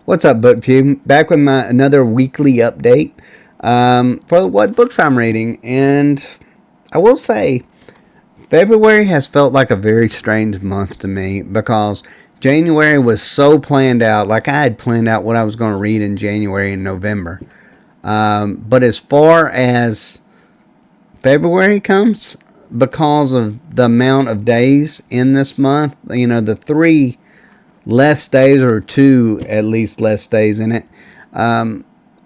What's up, BookTube? Back with another weekly update for what books I'm reading. And I will say, February has felt like a very strange month to me because January was so planned out. Like I had planned out what I was going to read in January and November. But as far as February comes, because of the amount of days in this month, the three less days or two at least less days in it. I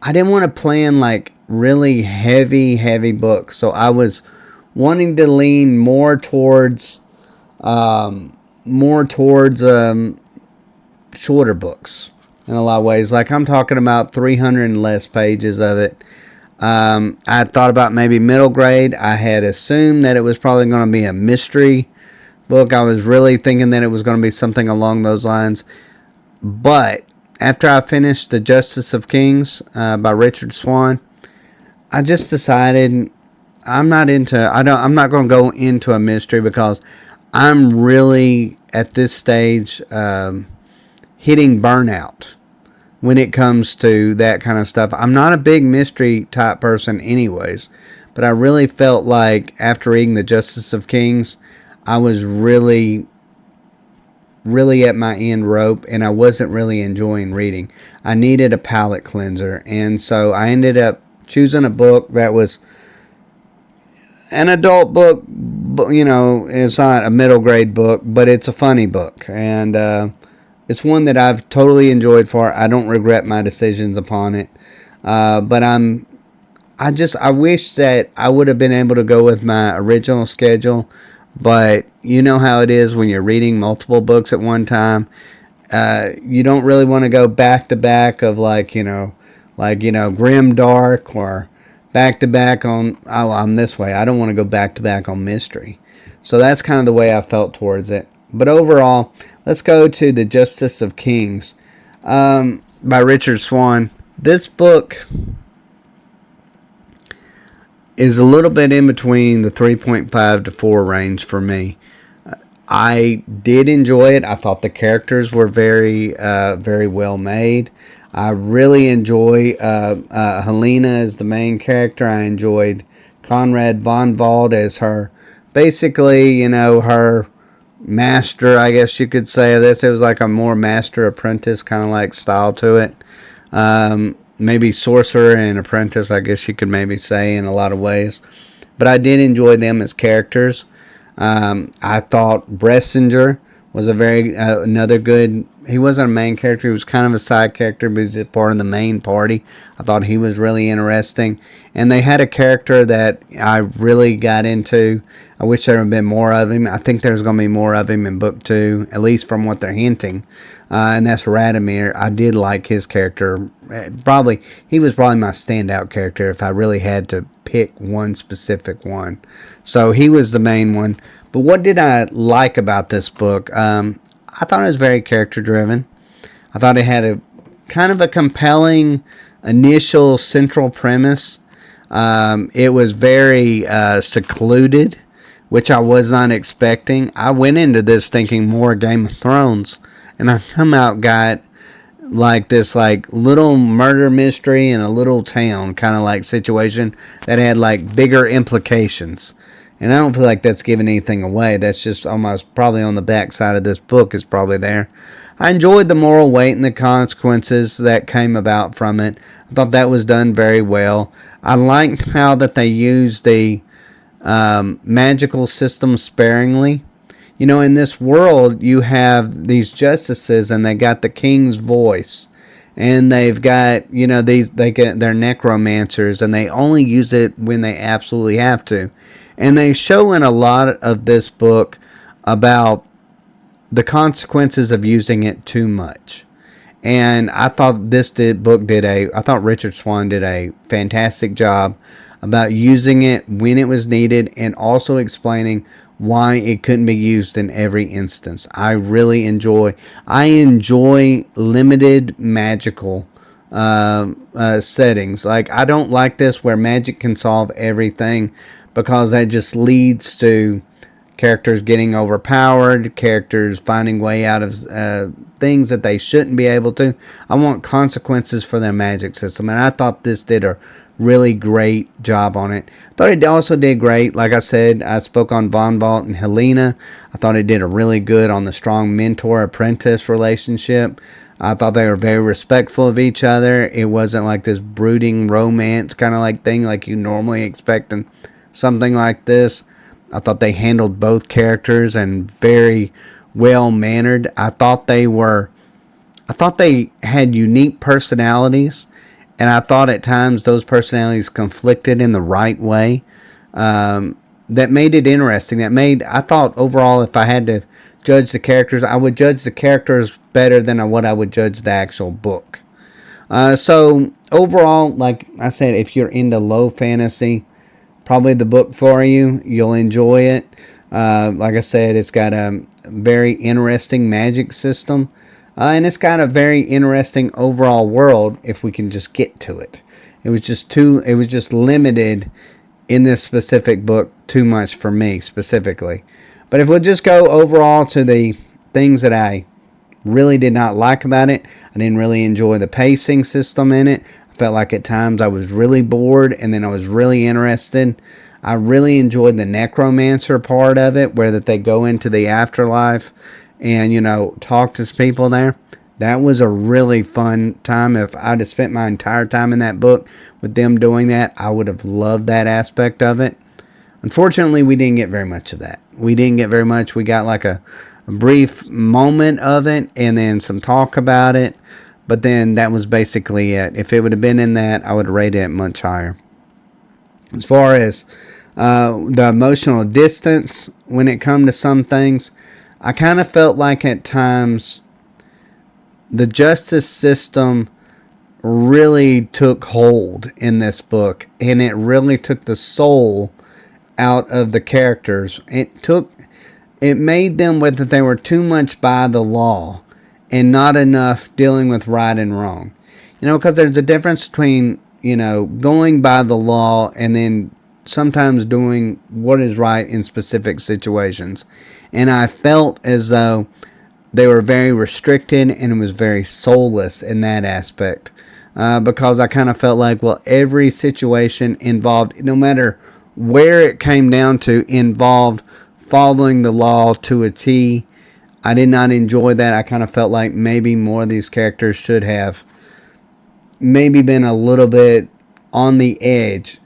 didn't want to plan like really heavy books, so I was wanting to lean more towards shorter books in a lot of ways. Like I'm talking about 300 and less pages of it. I thought about maybe middle grade. I had assumed that it was probably going to be a mystery book. I was really thinking that it was going to be something along those lines. But after I finished The Justice of Kings by Richard Swan, I just decided I'm not going to go into a mystery because I'm really at this stage hitting burnout when it comes to that kind of stuff. I'm not a big mystery type person anyways, but I really felt like after reading The Justice of Kings, I was really at my end rope, and I wasn't really enjoying reading. I needed a palate cleanser, and so I ended up choosing a book that was an adult book. It's not a middle grade book, but it's a funny book, and it's one that I've totally enjoyed for. I don't regret my decisions upon it, but I wish that I would have been able to go with my original schedule. But you know how it is when you're reading multiple books at one time. You don't really want to go back to back of grim dark or back to back on. Oh, I'm this way. I don't want to go back to back on mystery. So that's kind of the way I felt towards it. But overall, let's go to The Justice of Kings by Richard Swan. This book is a little bit in between the 3.5 to 4 range for me. I did enjoy it. I thought the characters were very well made. I really enjoy Helena as the main character. I enjoyed Conrad von Wald as her, basically, her master, I guess you could say, of this. It was like a more master apprentice kind of like style to it. Maybe sorcerer and apprentice, I guess you could maybe say, in a lot of ways. But I did enjoy them as characters. I thought Bressinger was another good. He wasn't a main character. He was kind of a side character, but he was part of the main party. I thought he was really interesting. And they had a character that I really got into. I wish there had been more of him. I think there's going to be more of him in book 2, at least from what they're hinting. And that's Radomir. I did like his character. He was probably my standout character if I really had to pick one specific one. So he was the main one. But what did I like about this book? I thought it was very character driven. I thought it had a kind of a compelling initial central premise. It was very secluded, which I was not expecting. I went into this thinking more Game of Thrones, and I come out got like this little murder mystery in a little town kind of like situation that had like bigger implications. And I don't feel like that's giving anything away. That's just almost probably on the back side of this book is probably there. I enjoyed the moral weight and the consequences that came about from it. I thought that was done very well. I liked how that they used the magical system sparingly. In this world, you have these justices, and they got the king's voice, and they've got they're necromancers, and they only use it when they absolutely have to. And they show in a lot of this book about the consequences of using it too much. And I thought I thought Richard Swan did a fantastic job about using it when it was needed and also explaining why it couldn't be used in every instance. I enjoy limited magical settings. Like, I don't like this where magic can solve everything, because that just leads to characters getting overpowered, characters finding way out of things that they shouldn't be able to. I want consequences for their magic system, and I thought this did a really great job on it. I thought it also did great. Like I said, I spoke on Von Vault and Helena. I thought it did a really good on the strong mentor-apprentice relationship. I thought they were very respectful of each other. It wasn't like this brooding romance kind of like thing like you normally expect in something like this. I thought they handled both characters and very well mannered. I thought they had unique personalities, and I thought at times those personalities conflicted in the right way. That made it interesting. I thought overall, if I had to judge the characters, I would judge the characters better than what I would judge the actual book. So overall, like I said, if you're into low fantasy, probably the book for you. You'll enjoy it. Like I said, it's got a very interesting magic system. And it's got a very interesting overall world if we can just get to it. It was just limited in this specific book too much for me specifically. But if we'll just go overall to the things that I really did not like about it, I didn't really enjoy the pacing system in it. I felt like at times I was really bored and then I was really interested. I really enjoyed the necromancer part of it, where that they go into the afterlife and, talk to people there. That was a really fun time. If I'd have spent my entire time in that book with them doing that, I would have loved that aspect of it. Unfortunately, we didn't get very much of that. We didn't get very much. We got like a brief moment of it and then some talk about it. But then that was basically it. If it would have been in that, I would rate it much higher. As far as the emotional distance when it come to some things, I kind of felt like at times the justice system really took hold in this book, and it really took the soul out of the characters. It made them whether that they were too much by the law and not enough dealing with right and wrong. Because there's a difference between, going by the law and then sometimes doing what is right in specific situations. And I felt as though they were very restricted and it was very soulless in that aspect. Because I kind of felt like, well, every situation involved, no matter where it came down to, involved following the law to a T. I did not enjoy that. I kind of felt like maybe more of these characters should have maybe been a little bit on the edge.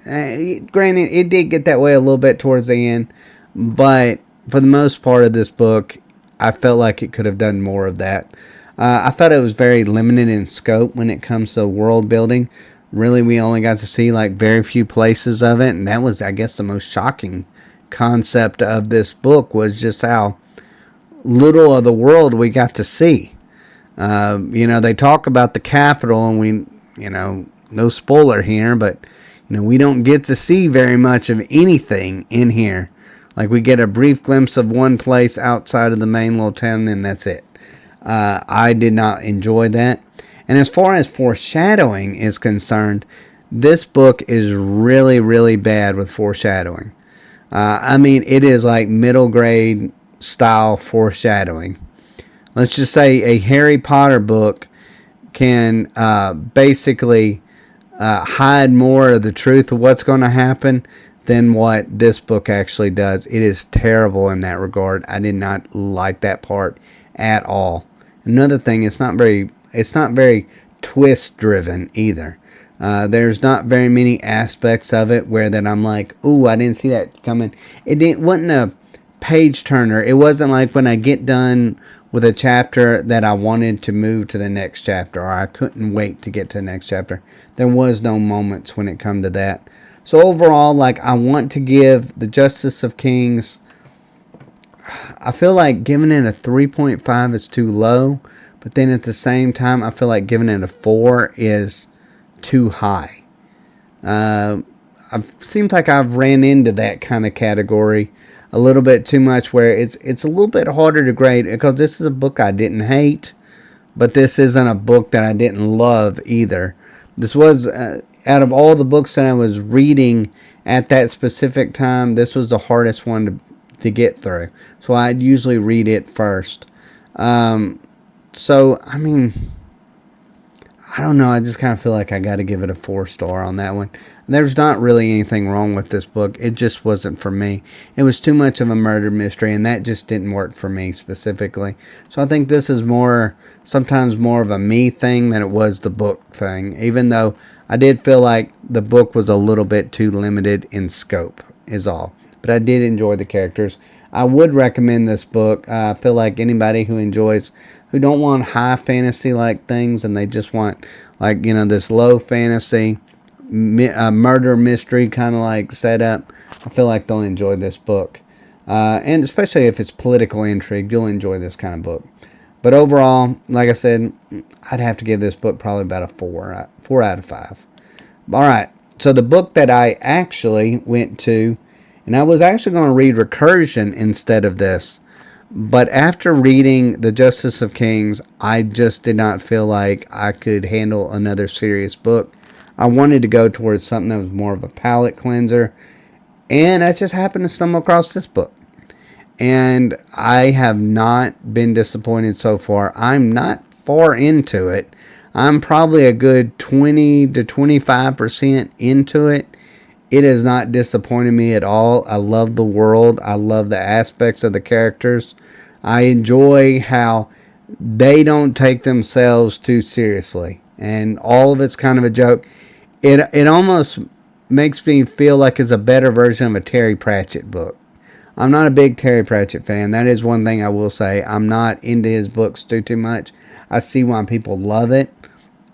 Granted, it did get that way a little bit towards the end, but for the most part of this book, I felt like it could have done more of that. I thought it was very limited in scope when it comes to world building. Really, we only got to see like very few places of it, and that was, I guess, the most shocking concept of this book was just how little of the world we got to see. They talk about the capital, and we, no spoiler here, but we don't get to see very much of anything in here. Like, we get a brief glimpse of one place outside of the main little town, and that's it. I did not enjoy that. And as far as foreshadowing is concerned, this book is really, really bad with foreshadowing. It is like middle grade style foreshadowing. Let's just say a Harry Potter book can basically hide more of the truth of what's going to happen than what this book actually does. It is terrible in that regard. I did not like that part at all. Another thing, it's not very twist driven either. There's not very many aspects of it where that I'm like, ooh, I didn't see that coming. Wasn't a page turner. It wasn't like when I get done with a chapter that I wanted to move to the next chapter, or I couldn't wait to get to the next chapter. There was no moments when it come to that. So overall, like, I want to give the Justice of Kings, I feel like giving it a 3.5 is too low, but then at the same time, I feel like giving it a 4 is too high. It seems like I've ran into that kind of category a little bit too much, where it's a little bit harder to grade, because this is a book I didn't hate, but this isn't a book that I didn't love either. This was, out of all the books that I was reading at that specific time, this was the hardest one to get through. So I'd usually read it first. So, I mean, I don't know. I just kind of feel like I got to give it a 4-star on that one. There's not really anything wrong with this book. It just wasn't for me. It was too much of a murder mystery, and that just didn't work for me specifically. So I think this is sometimes more of a me thing than it was the book thing, even though I did feel like the book was a little bit too limited in scope, is all. But I did enjoy the characters. I would recommend this book. I feel like anybody who don't want high fantasy like things, and they just want this low fantasy murder mystery kind of like setup, I feel like they'll enjoy this book. And especially if it's political intrigue, you'll enjoy this kind of book. But overall, like I said, I'd have to give this book probably about a 4 out of 5. All right, so the book that I actually went to, and I was actually going to read Recursion instead of this, but after reading The Justice of Kings, I just did not feel like I could handle another serious book. I wanted to go towards something that was more of a palate cleanser, and I just happened to stumble across this book. And I have not been disappointed so far. I'm not far into it. I'm probably a good 20 to 25% into it. It has not disappointed me at all. I love the world. I love the aspects of the characters. I enjoy how they don't take themselves too seriously, and all of it's kind of a joke. It almost makes me feel like it's a better version of a Terry Pratchett book. I'm not a big Terry Pratchett fan. That is one thing I will say. I'm not into his books too much. I see why people love it.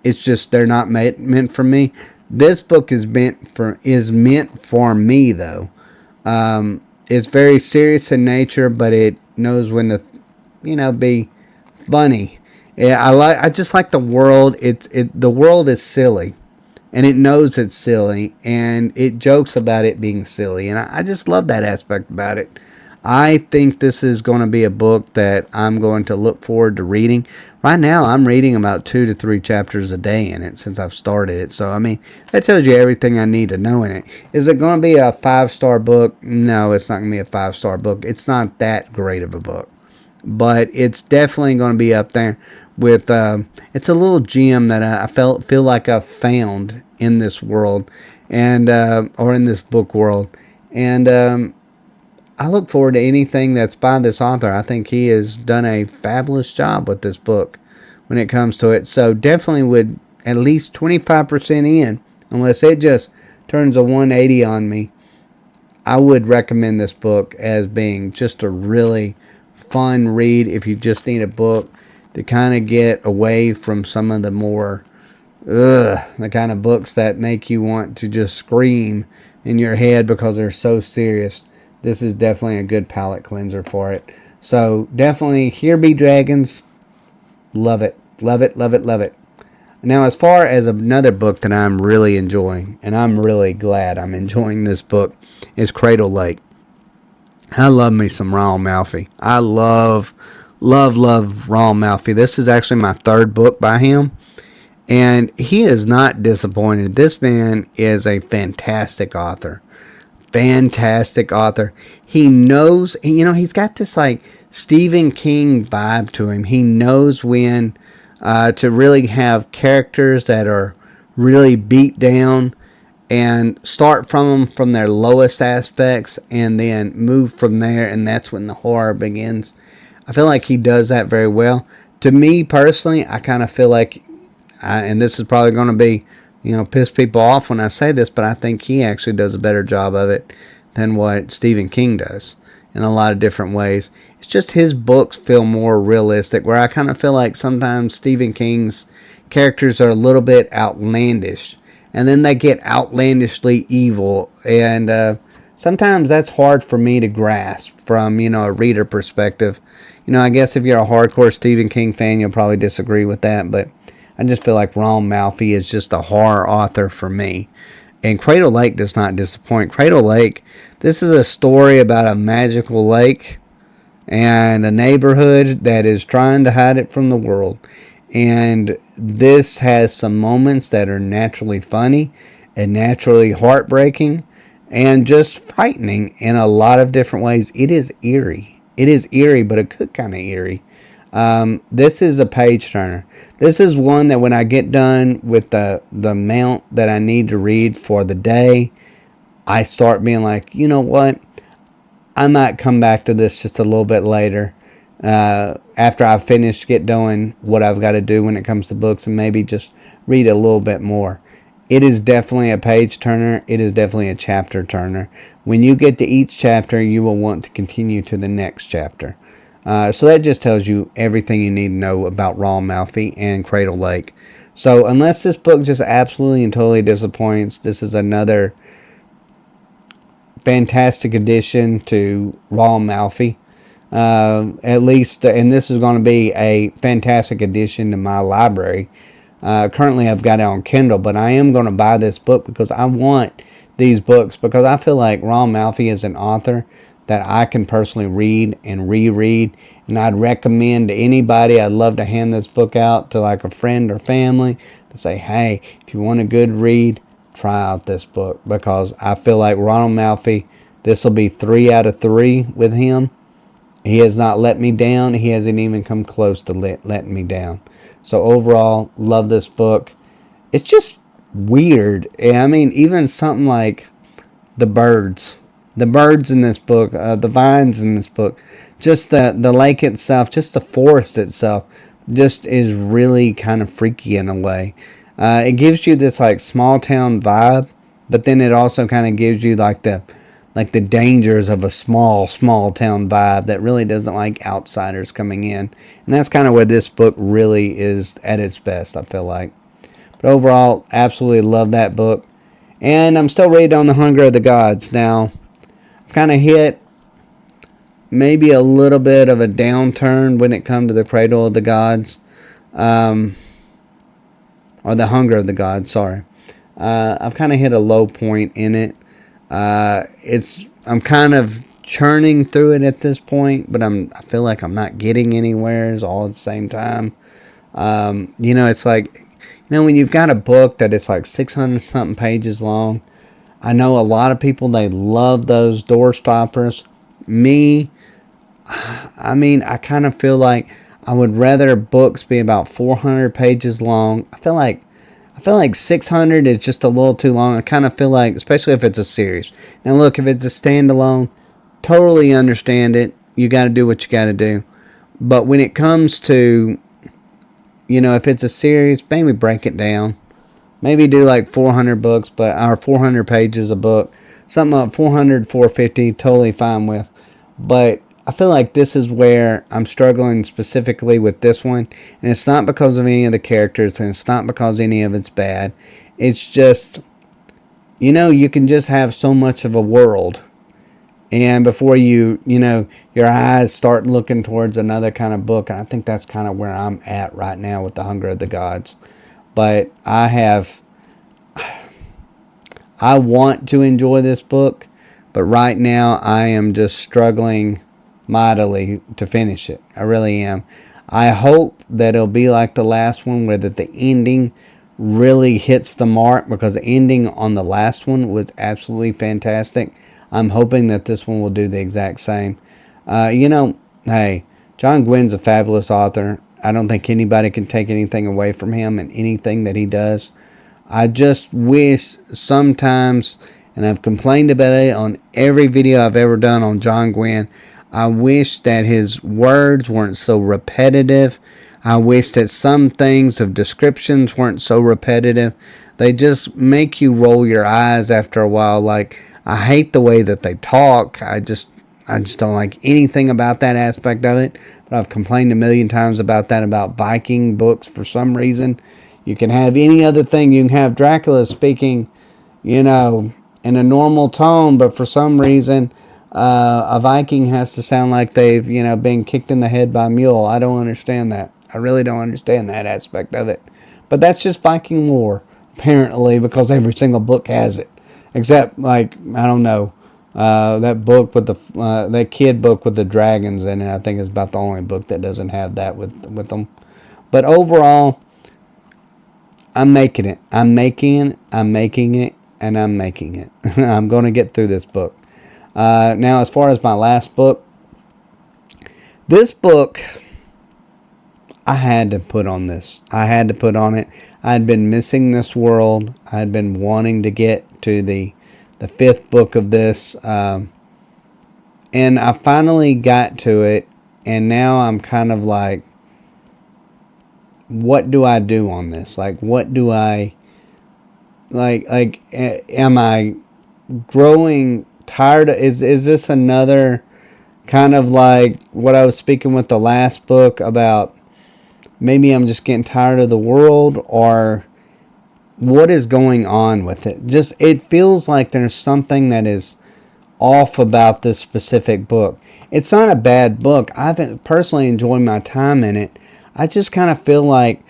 It's just they're not meant for me. This book is meant for me though. It's very serious in nature, but it knows when to, be funny. Yeah, I just like the world. The world is silly, and it knows it's silly, and it jokes about it being silly, and I just love that aspect about it. I think this is going to be a book that I'm going to look forward to reading. Right now, I'm reading about 2 to 3 chapters a day in it since I've started it. So, I mean, that tells you everything I need to know in it. Is it going to be a 5-star book? No, it's not going to be a 5-star book. It's not that great of a book. But it's definitely going to be up there with, it's a little gem that I feel like I've found in this world, and or in this book world. And I look forward to anything that's by this author. I think he has done a fabulous job with this book when it comes to it. So definitely would at least 25% in, unless it just turns a 180 on me. I would recommend this book as being just a really fun read if you just need a book to kind of get away from some of the more, the kind of books that make you want to just scream in your head because they're so serious. This is definitely a good palate cleanser for it. So definitely Here Be Dragons. Love it. Love it, love it, love it. Now, as far as another book that I'm really enjoying, and I'm really glad I'm enjoying this book, is Cradle Lake. I love me some Ronald Malfi. I love Ronald Malfi. This is actually my 3rd book by him, and he is not disappointed. This man is a fantastic author. Fantastic author. He knows, he's got this like Stephen King vibe to him. He knows when to really have characters that are really beat down and start from their lowest aspects and then move from there, and that's when the horror begins. I feel like he does that very well. To me personally, I kind of feel like, and this is probably going to be, piss people off when I say this, but I think he actually does a better job of it than what Stephen King does in a lot of different ways. It's just his books feel more realistic, where I kind of feel like sometimes Stephen King's characters are a little bit outlandish, and then they get outlandishly evil, and sometimes that's hard for me to grasp from, a reader perspective. I guess if you're a hardcore Stephen King fan, you'll probably disagree with that, but I just feel like Ron Malfi is just a horror author for me. And Cradle Lake does not disappoint. Cradle Lake, this is a story about a magical lake and a neighborhood that is trying to hide it from the world. And this has some moments that are naturally funny and naturally heartbreaking. and just frightening in a lot of different ways. It is eerie. It is eerie, but a good kind of eerie. This is a page turner. This is one that when I get done with the amount that I need to read for the day, I start being like, you know what? I might come back to this just a little bit later. After I finish, get doing what I've got to do when it comes to books, and maybe just read a little bit more. It is definitely a page turner. It is definitely a chapter turner. When you get to each chapter, you will want to continue to the next chapter. So that just tells you everything you need to know about Ronald Malfi and Cradle Lake. So unless this book just absolutely and totally disappoints, this is another fantastic addition to Ronald Malfi. At least, and this is going to be a fantastic addition to my library. Currently, I've got it on Kindle, but I am going to buy this book because I want these books, because I feel like Ronald Malfi is an author that I can personally read and reread, and I'd recommend to anybody. I'd love to hand this book out to like a friend or family to say, hey, if you want a good read, try out this book, because I feel like Ronald Malfi, this will be 3 out of 3 with him. He has not let me down. He hasn't even come close to letting me down. So overall, love this book. It's just weird. I mean, even something like the birds in this book, the vines in this book, just the lake itself, just the forest itself, just is really kind of freaky in a way. It gives you this like small town vibe, but then it also kind of gives you like the dangers of a small town vibe that really doesn't like outsiders coming in. And that's kind of where this book really is at its best, I feel like. But overall, absolutely love that book. And I'm still reading on The Hunger of the Gods. Now, I've kind of hit maybe a little bit of a downturn when it comes to the Cradle of the Gods. Or The Hunger of the Gods, sorry. I've kind of hit a low point in it. I'm kind of churning through it at this point, but I feel like I'm not getting anywhere all at the same time. It's like, when you've got a book that it's like 600 something pages long, I know a lot of people, they love those door stoppers. Me, I mean, I kind of feel like I would rather books be about 400 pages long. I feel like 600 is just a little too long. I kind of feel like, especially if it's a series. Now look, if it's a standalone, totally understand it. You got to do what you got to do. But when it comes to, if it's a series, maybe break it down. Maybe do like 400 books, or 400 pages a book. Something like 400, 450, totally fine with. But I feel like this is where I'm struggling specifically with this one. And it's not because of any of the characters, and it's not because any of it's bad. It's just, you can just have so much of a world. And before your eyes start looking towards another kind of book. And I think that's kind of where I'm at right now with The Hunger of the Gods. But I want to enjoy this book. But right now I am just struggling mightily to finish it. I really am. I hope that it'll be like the last one, where that the ending really hits the mark, because the ending on the last one was absolutely fantastic. I'm hoping that this one will do the exact same. Hey, John Gwynn's a fabulous author. I don't think anybody can take anything away from him and anything that he does. I just wish sometimes, and I've complained about it on every video I've ever done on John Gwynn, I wish that his words weren't so repetitive. I wish that some things of descriptions weren't so repetitive. They just make you roll your eyes after a while. Like, I hate the way that they talk. I just don't like anything about that aspect of it. But I've complained a million times about that about Viking books for some reason. You can have any other thing. You can have Dracula speaking, in a normal tone, but for some reason, a Viking has to sound like they've, been kicked in the head by a mule. I don't understand that. I really don't understand that aspect of it. But that's just Viking lore, apparently, because every single book has it. Except, like, I don't know, that book with that kid book with the dragons in it, I think is about the only book that doesn't have that with them. But overall, I'm making it. I'm making it. and I'm making it. I'm going to get through this book. Now, as far as my last book, this book, I had to put on this. I had to put on it. I had been missing this world. I had been wanting to get to the fifth book of this. And I finally got to it. And now I'm kind of like, what do I do on this? Like, what do I... am I growing tired? Is this another kind of like what I was speaking with the last book about? Maybe I'm just getting tired of the world, or what is going on with it? Just, it feels like there's something that is off about this specific book. It's not a bad book. I've personally enjoyed my time in it. I just kind of feel like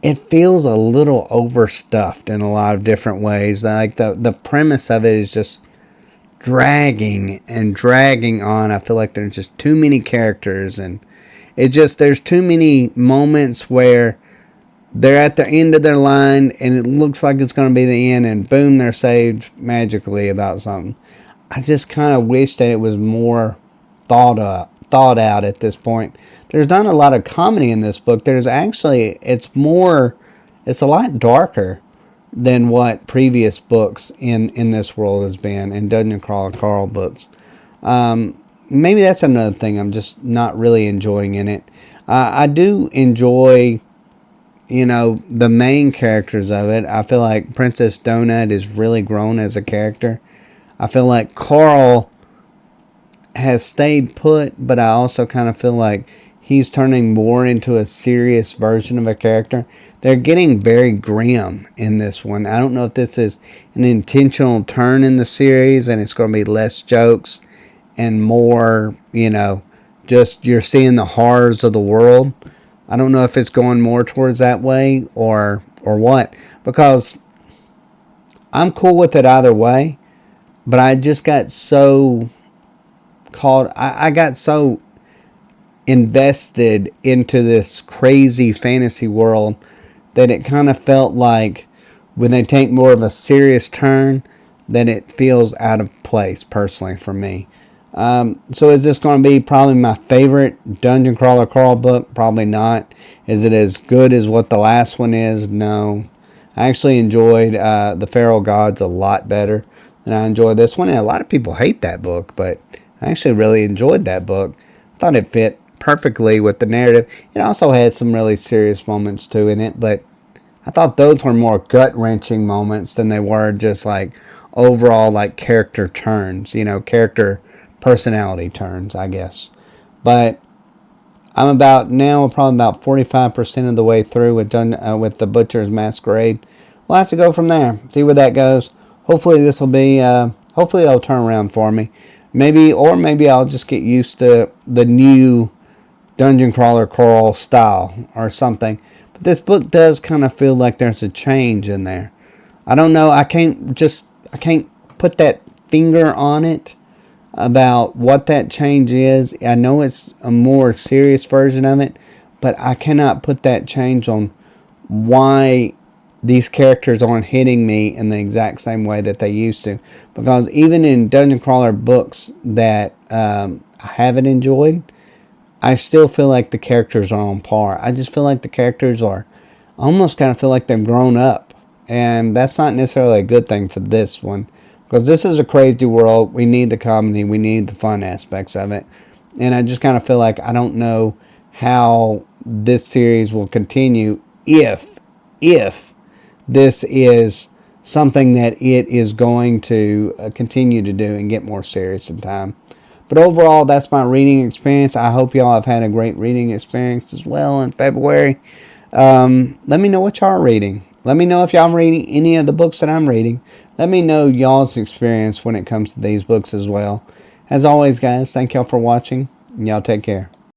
it feels a little overstuffed in a lot of different ways. Like the premise of it is just dragging and dragging on. I feel like there's just too many characters, and there's too many moments where they're at the end of their line and it looks like it's going to be the end, and boom, they're saved magically about something. I just kind of wish that it was more thought out at this point. There's not a lot of comedy in this book. There's actually, it's a lot darker than what previous books in this world has been, in Dungeon Crawler Carl books. Maybe that's another thing I'm just not really enjoying in it. I do enjoy, the main characters of it. I feel like Princess Donut is really grown as a character. I feel like Carl has stayed put, but I also kind of feel like he's turning more into a serious version of a character. They're getting very grim in this one. I don't know if this is an intentional turn in the series and it's going to be less jokes and more, just you're seeing the horrors of the world. I don't know if it's going more towards that way or what, because I'm cool with it either way, but I just got so I got so invested into this crazy fantasy world that it kind of felt like when they take more of a serious turn, that it feels out of place personally for me. So is this going to be probably my favorite Dungeon Crawler Carl book? Probably not. Is it as good as what the last one is? No. I actually enjoyed The Feral Gods a lot better than I enjoyed this one. And a lot of people hate that book, but I actually really enjoyed that book. I thought it fit perfectly with the narrative. It also had some really serious moments too in it, but I thought those were more gut-wrenching moments than they were just like overall like character turns, character personality turns, I guess. But I'm probably about 45% of the way through with the Butcher's Masquerade. We'll have to go from there, see where that goes. Hopefully this will be, hopefully it'll turn around for me. Maybe I'll just get used to the new Dungeon Crawler Carl style or something. But this book does kind of feel like there's a change in there. I don't know. I can't put that finger on it about what that change is. I know it's a more serious version of it, but I cannot put that change on why these characters aren't hitting me in the exact same way that they used to. Because even in Dungeon Crawler books that I haven't enjoyed, I still feel like the characters are on par. I just feel like the characters are almost kind of feel like they've grown up. And that's not necessarily a good thing for this one. Because this is a crazy world. We need the comedy. We need the fun aspects of it. And I just kind of feel like I don't know how this series will continue if this is something that it is going to continue to do and get more serious in time. But overall, that's my reading experience. I hope y'all have had a great reading experience as well in February. Let me know what y'all are reading. Let me know if y'all are reading any of the books that I'm reading. Let me know y'all's experience when it comes to these books as well. As always, guys, thank y'all for watching, and y'all take care.